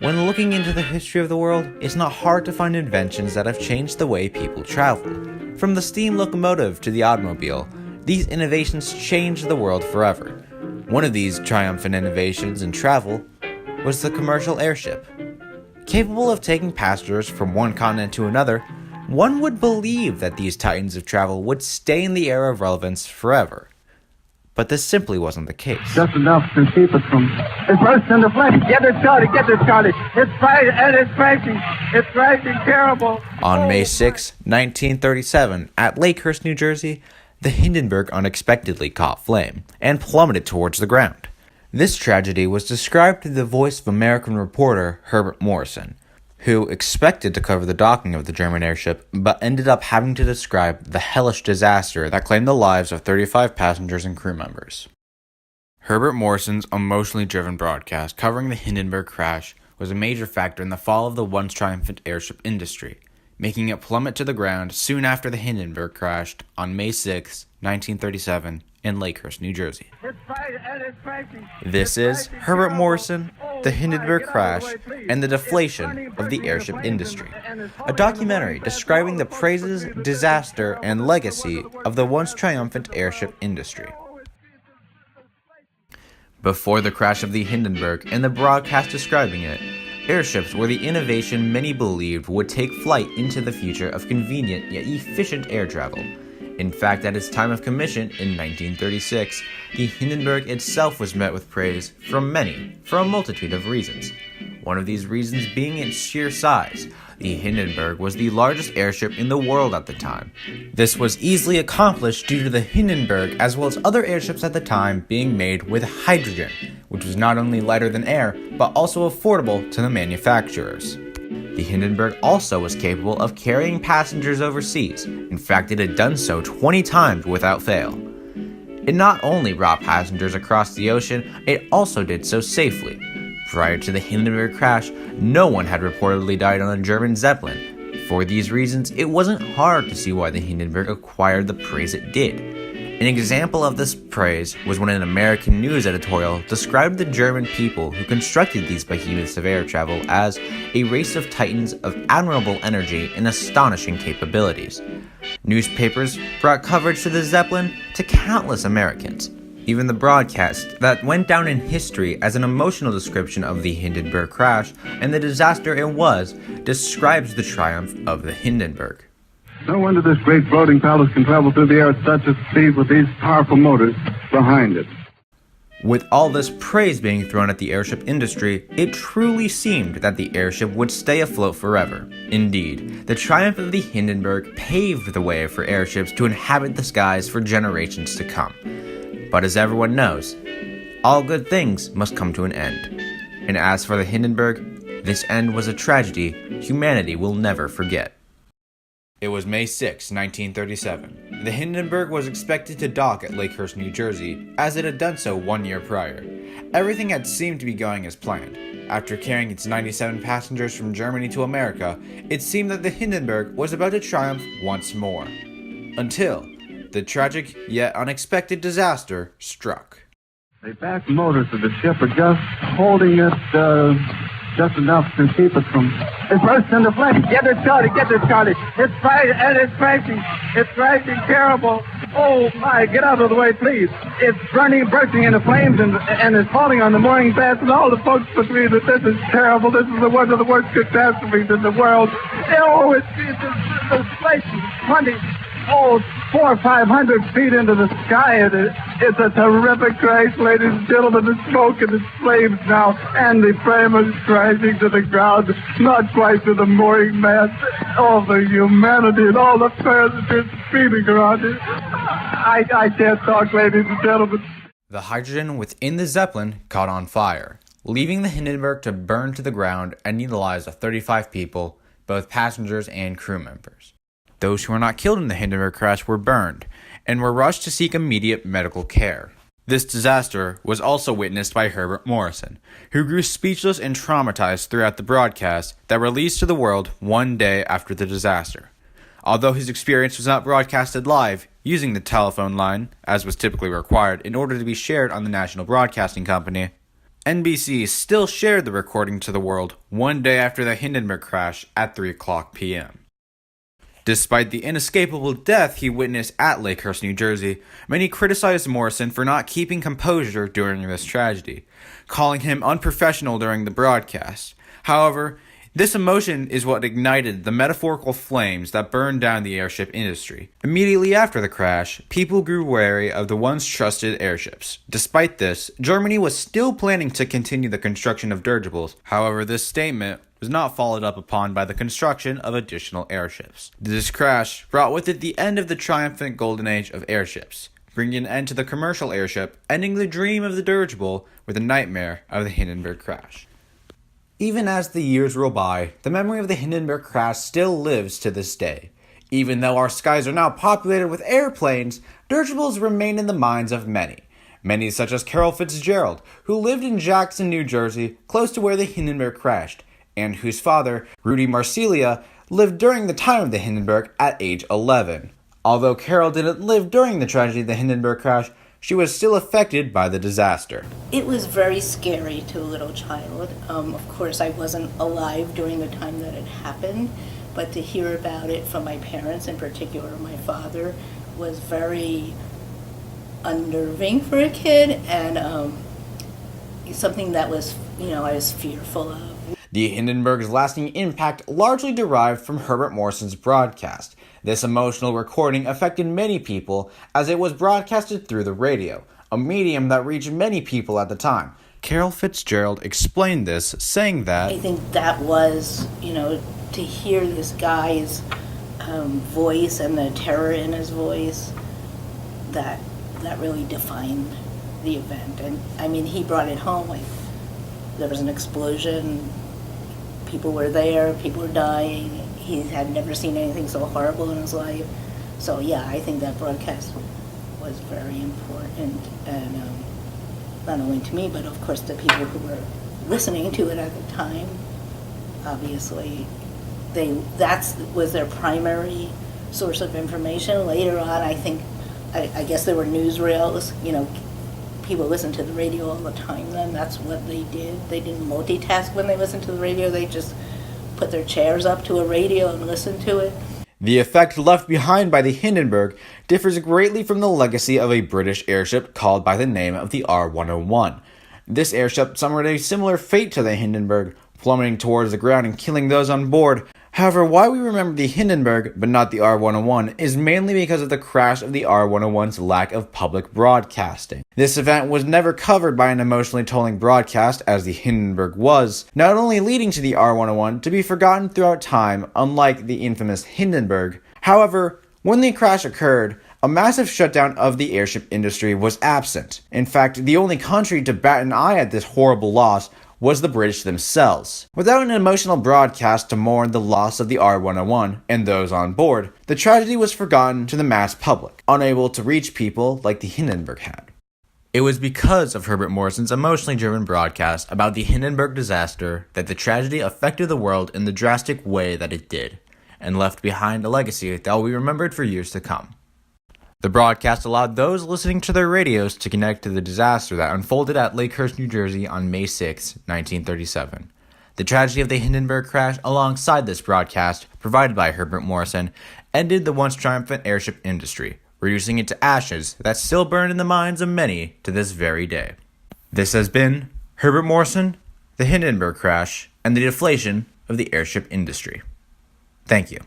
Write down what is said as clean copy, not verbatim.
When looking into the history of the world, it's not hard to find inventions that have changed the way people travel. From the steam locomotive to the automobile, these innovations changed the world forever. One of these triumphant innovations in travel was the commercial airship. Capable of taking passengers from one continent to another, one would believe that these titans of travel would stay in the era of relevance forever. But this simply wasn't the case. Just enough to keep us from... It's burst into flames. Get it started. It's fighting and it's crashing. It's crashing terrible. On May 6, 1937, at Lakehurst, New Jersey, the Hindenburg unexpectedly caught flame and plummeted towards the ground. This tragedy was described through the voice of American reporter Herbert Morrison, who expected to cover the docking of the German airship, but ended up having to describe the hellish disaster that claimed the lives of 35 passengers and crew members. Herbert Morrison's emotionally driven broadcast covering the Hindenburg Crash was a major factor in the fall of the once triumphant airship industry, making it plummet to the ground soon after the Hindenburg crashed on May 6, 1937, in Lakehurst, New Jersey. This is Herbert Morrison, the Hindenburg Crash, and the Deflation of the Airship Industry, a documentary describing the praises, disaster, and legacy of the once triumphant airship industry. Before the crash of the Hindenburg and the broadcast describing it, airships were the innovation many believed would take flight into the future of convenient yet efficient air travel. In fact, at its time of commission in 1936, the Hindenburg itself was met with praise from many for a multitude of reasons. One of these reasons being its sheer size. The Hindenburg was the largest airship in the world at the time. This was easily accomplished due to the Hindenburg as well as other airships at the time being made with hydrogen, which was not only lighter than air, but also affordable to the manufacturers. The Hindenburg also was capable of carrying passengers overseas. In fact, it had done so 20 times without fail. It not only brought passengers across the ocean, it also did so safely. Prior to the Hindenburg crash, no one had reportedly died on a German Zeppelin. For these reasons, it wasn't hard to see why the Hindenburg acquired the praise it did. An example of this praise was when an American news editorial described the German people who constructed these behemoths of air travel as a race of titans of admirable energy and astonishing capabilities. Newspapers brought coverage to the Zeppelin to countless Americans. Even the broadcast that went down in history as an emotional description of the Hindenburg crash and the disaster it was describes the triumph of the Hindenburg. No wonder this great floating palace can travel through the air at such a speed with these powerful motors behind it. With all this praise being thrown at the airship industry, it truly seemed that the airship would stay afloat forever. Indeed, the triumph of the Hindenburg paved the way for airships to inhabit the skies for generations to come. But as everyone knows, all good things must come to an end. And as for the Hindenburg, this end was a tragedy humanity will never forget. It was May 6, 1937. The Hindenburg was expected to dock at Lakehurst, New Jersey, as it had done so 1 year prior. Everything had seemed to be going as planned. After carrying its 97 passengers from Germany to America, it seemed that the Hindenburg was about to triumph once more. Until the tragic yet unexpected disaster struck. The back motors of the ship are just holding it just enough to keep it from... It burst into flames. Get it started. It's fighting and it's crashing terrible. Oh my, get out of the way, please. It's bursting into flames and it's falling on the mooring mast, and all the folks agree that this is terrible. This is one of the worst catastrophes in the world. Oh, it's deflation. 400 or 500 feet into the sky. It's a terrific crash, ladies and gentlemen. The smoke and the flames now, and the frame is crashing to the ground, not quite to the mooring mast. All the humanity and all the passengers feeding around it. I can't talk, ladies and gentlemen. The hydrogen within the Zeppelin caught on fire, leaving the Hindenburg to burn to the ground and need the lives of 35 people, both passengers and crew members. Those who were not killed in the Hindenburg crash were burned and were rushed to seek immediate medical care. This disaster was also witnessed by Herbert Morrison, who grew speechless and traumatized throughout the broadcast that released to the world 1 day after the disaster. Although his experience was not broadcasted live using the telephone line, as was typically required in order to be shared on the National Broadcasting Company, NBC still shared the recording to the world one day after the Hindenburg crash at 3:00 p.m. Despite the inescapable death he witnessed at Lakehurst, New Jersey, many criticized Morrison for not keeping composure during this tragedy, calling him unprofessional during the broadcast. However, this emotion is what ignited the metaphorical flames that burned down the airship industry. Immediately after the crash, people grew wary of the once trusted airships. Despite this, Germany was still planning to continue the construction of dirigibles. However, this statement was not followed up upon by the construction of additional airships. This crash brought with it the end of the triumphant golden age of airships, bringing an end to the commercial airship, ending the dream of the dirigible with the nightmare of the Hindenburg crash. Even as the years roll by, the memory of the Hindenburg crash still lives to this day. Even though our skies are now populated with airplanes, dirigibles remain in the minds of many. Many such as Carol Fitzgerald, who lived in Jackson, New Jersey, close to where the Hindenburg crashed, and whose father, Rudy Marsilia, lived during the time of the Hindenburg at age 11. Although Carol didn't live during the tragedy of the Hindenburg crash, she was still affected by the disaster. It was very scary to a little child. Of course, I wasn't alive during the time that it happened, but to hear about it from my parents, in particular my father, was very unnerving for a kid, and something that was, I was fearful of. The Hindenburg's lasting impact largely derived from Herbert Morrison's broadcast. This emotional recording affected many people as it was broadcasted through the radio, a medium that reached many people at the time. Carol Fitzgerald explained this, saying that, I think that was, to hear this guy's voice and the terror in his voice, that really defined the event. And I mean, he brought it home. Like, there was an explosion, people were there, people were dying. He had never seen anything so horrible in his life. So yeah, I think that broadcast was very important, and not only to me, but of course the people who were listening to it at the time. Obviously, that was their primary source of information. Later on, I guess there were newsreels. People listened to the radio all the time then. That's what they did. They didn't multitask when they listened to the radio. They just put their chairs up to a radio and listened to it. The effect left behind by the Hindenburg differs greatly from the legacy of a British airship called by the name of the R-101. This airship suffered a similar fate to the Hindenburg, plummeting towards the ground and killing those on board. However, why we remember the Hindenburg but not the R-101 is mainly because of the crash of the R-101's lack of public broadcasting. This event was never covered by an emotionally tolling broadcast as the Hindenburg was, not only leading to the R-101 to be forgotten throughout time, unlike the infamous Hindenburg. However, when the crash occurred, a massive shutdown of the airship industry was absent. In fact, the only country to bat an eye at this horrible loss was the British themselves. Without an emotional broadcast to mourn the loss of the R-101 and those on board, the tragedy was forgotten to the mass public, unable to reach people like the Hindenburg had. It was because of Herbert Morrison's emotionally driven broadcast about the Hindenburg disaster that the tragedy affected the world in the drastic way that it did, and left behind a legacy that will be remembered for years to come. The broadcast allowed those listening to their radios to connect to the disaster that unfolded at Lakehurst, New Jersey on May 6, 1937. The tragedy of the Hindenburg crash, alongside this broadcast, provided by Herbert Morrison, ended the once triumphant airship industry, reducing it to ashes that still burn in the minds of many to this very day. This has been Herbert Morrison, the Hindenburg crash, and the deflation of the airship industry. Thank you.